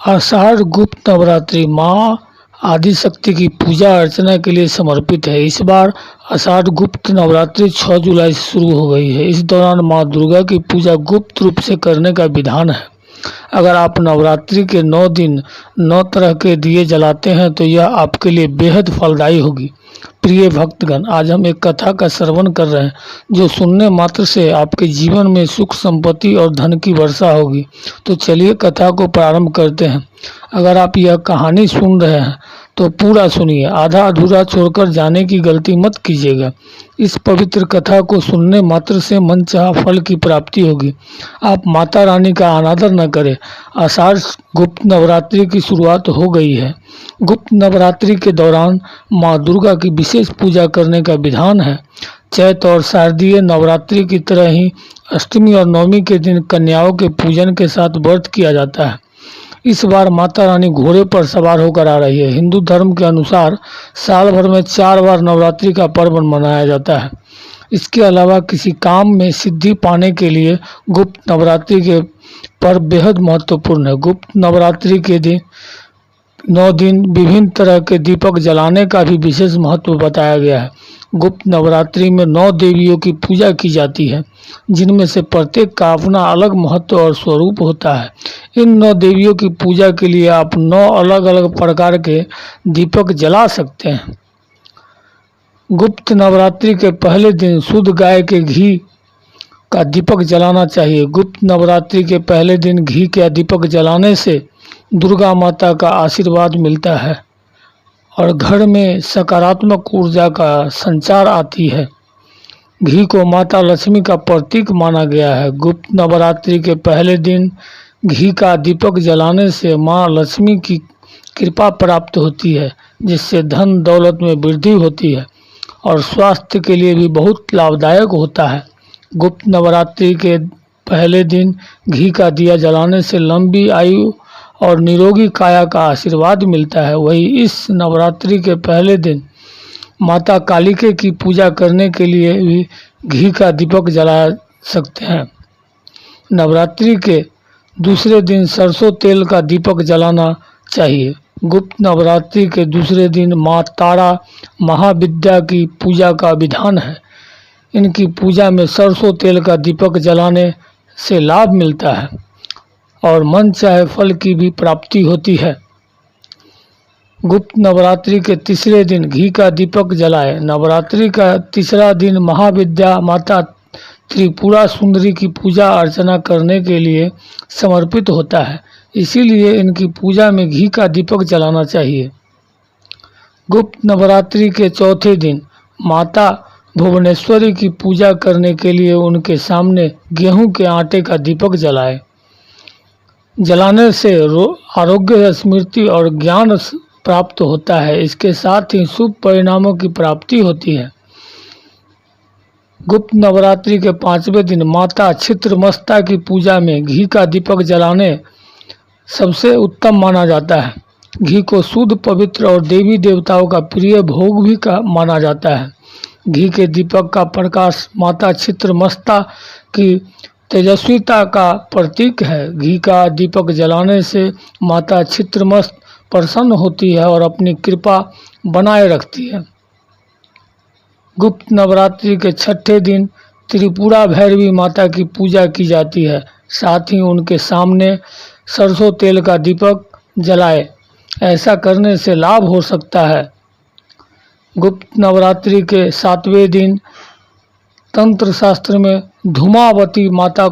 आषाढ़ गुप्त नवरात्रि माँ आदिशक्ति की पूजा अर्चना के लिए समर्पित है। इस बार आषाढ़ गुप्त नवरात्रि 6 जुलाई से शुरू हो गई है। इस दौरान माँ दुर्गा की पूजा गुप्त रूप से करने का विधान है। अगर आप नवरात्रि के 9 दिन 9 तरह के दिए जलाते हैं तो यह आपके लिए बेहद फलदायी होगी। प्रिय भक्तगण, आज हम एक कथा का श्रवण कर रहे हैं जो सुनने मात्र से आपके जीवन में सुख संपत्ति और धन की वर्षा होगी। तो चलिए कथा को प्रारंभ करते हैं। अगर आप यह कहानी सुन रहे हैं तो पूरा सुनिए, आधा अधूरा छोड़कर जाने की गलती मत कीजिएगा। इस पवित्र कथा को सुनने मात्र से मनचाहा फल की प्राप्ति होगी। आप माता रानी का अनादर न करें। आषाढ़ गुप्त नवरात्रि की शुरुआत हो गई है। गुप्त नवरात्रि के दौरान माँ दुर्गा की विशेष पूजा करने का विधान है। चैत और शारदीय नवरात्रि की तरह ही अष्टमी और नवमी के दिन कन्याओं के पूजन के साथ व्रत किया जाता है। इस बार माता रानी घोड़े पर सवार होकर आ रही है। हिंदू धर्म के अनुसार साल भर में 4 बार नवरात्रि का पर्व मनाया जाता है। इसके अलावा किसी काम में सिद्धि पाने के लिए गुप्त नवरात्रि के पर्व बेहद महत्वपूर्ण है। गुप्त नवरात्रि के दिन 9 दिन विभिन्न तरह के दीपक जलाने का भी विशेष महत्व बताया गया है। गुप्त नवरात्रि में 9 देवियों की पूजा की जाती है, जिनमें से प्रत्येक का अपना अलग महत्व और स्वरूप होता है। इन 9 देवियों की पूजा के लिए आप 9 अलग अलग प्रकार के दीपक जला सकते हैं। गुप्त नवरात्रि के पहले दिन शुद्ध गाय के घी का दीपक जलाना चाहिए। गुप्त नवरात्रि के पहले दिन घी का दीपक जलाने से दुर्गा माता का आशीर्वाद मिलता है और घर में सकारात्मक ऊर्जा का संचार आती है। घी को माता लक्ष्मी का प्रतीक माना गया है। गुप्त नवरात्रि के पहले दिन घी का दीपक जलाने से माँ लक्ष्मी की कृपा प्राप्त होती है, जिससे धन दौलत में वृद्धि होती है और स्वास्थ्य के लिए भी बहुत लाभदायक होता है। गुप्त नवरात्रि के पहले दिन घी का दिया जलाने से लंबी आयु और निरोगी काया का आशीर्वाद मिलता है। वहीं इस नवरात्रि के पहले दिन माता कालिका की पूजा करने के लिए भी घी का दीपक जला सकते हैं। नवरात्रि के दूसरे दिन सरसों तेल का दीपक जलाना चाहिए। गुप्त नवरात्रि के दूसरे दिन माँ तारा महाविद्या की पूजा का विधान है। इनकी पूजा में सरसों तेल का दीपक जलाने से लाभ मिलता है और मन चाहे फल की भी प्राप्ति होती है। गुप्त नवरात्रि के तीसरे दिन घी का दीपक जलाएं। नवरात्रि का तीसरा दिन महाविद्या माता त्रिपुरा सुंदरी की पूजा अर्चना करने के लिए समर्पित होता है, इसीलिए इनकी पूजा में घी का दीपक जलाना चाहिए। गुप्त नवरात्रि के चौथे दिन माता भुवनेश्वरी की पूजा करने के लिए उनके सामने गेहूं के आटे का दीपक जलाएं। जलाने से आरोग्य, स्मृति और ज्ञान प्राप्त होता है। इसके साथ ही शुभ परिणामों की प्राप्ति होती है। गुप्त नवरात्रि के 5वें दिन माता छित्रमस्ता की पूजा में घी का दीपक जलाने सबसे उत्तम माना जाता है। घी को शुद्ध, पवित्र और देवी देवताओं का प्रिय भोग भी माना जाता है। घी के दीपक का प्रकाश माता छित्रमस्ता की तेजस्विता का प्रतीक है। घी का दीपक जलाने से माता छित्रमस्त प्रसन्न होती है और अपनी कृपा बनाए रखती है। गुप्त नवरात्रि के 6ठे दिन त्रिपुरा भैरवी माता की पूजा की जाती है। साथ ही उनके सामने सरसों तेल का दीपक जलाए। ऐसा करने से लाभ हो सकता है। गुप्त नवरात्रि के 7वें दिन तंत्र शास्त्र में धूमावती माता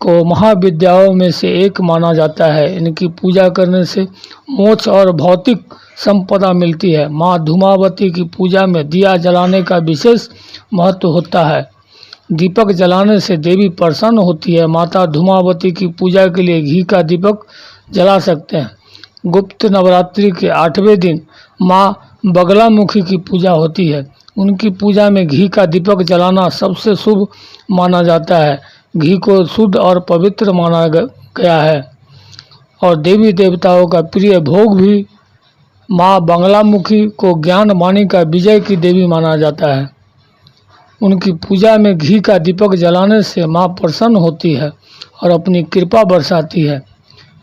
को महाविद्याओं में से एक माना जाता है। इनकी पूजा करने से मोक्ष और भौतिक संपदा मिलती है। माँ धूमावती की पूजा में दिया जलाने का विशेष महत्व होता है। दीपक जलाने से देवी प्रसन्न होती है। माता धूमावती की पूजा के लिए घी का दीपक जला सकते हैं। गुप्त नवरात्रि के 8वें दिन माँ बगलामुखी की पूजा होती है। उनकी पूजा में घी का दीपक जलाना सबसे शुभ माना जाता है। घी को शुद्ध और पवित्र माना गया है और देवी देवताओं का प्रिय भोग भी। माँ बगलामुखी को ज्ञान वाणी का विजय की देवी माना जाता है। उनकी पूजा में घी का दीपक जलाने से माँ प्रसन्न होती है और अपनी कृपा बरसाती है।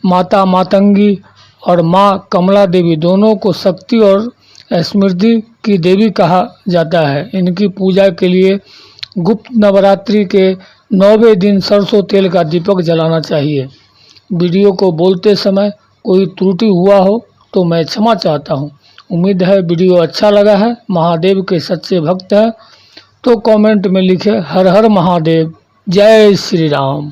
माता मातंगी और माँ कमला देवी दोनों को शक्ति और समृद्धि की देवी कहा जाता है। इनकी पूजा के लिए गुप्त नवरात्रि के 9वें दिन सरसों तेल का दीपक जलाना चाहिए। वीडियो को बोलते समय कोई त्रुटि हुआ हो तो मैं क्षमा चाहता हूँ। उम्मीद है वीडियो अच्छा लगा है। महादेव के सच्चे भक्त हैं तो कमेंट में लिखें हर हर महादेव, जय श्री राम।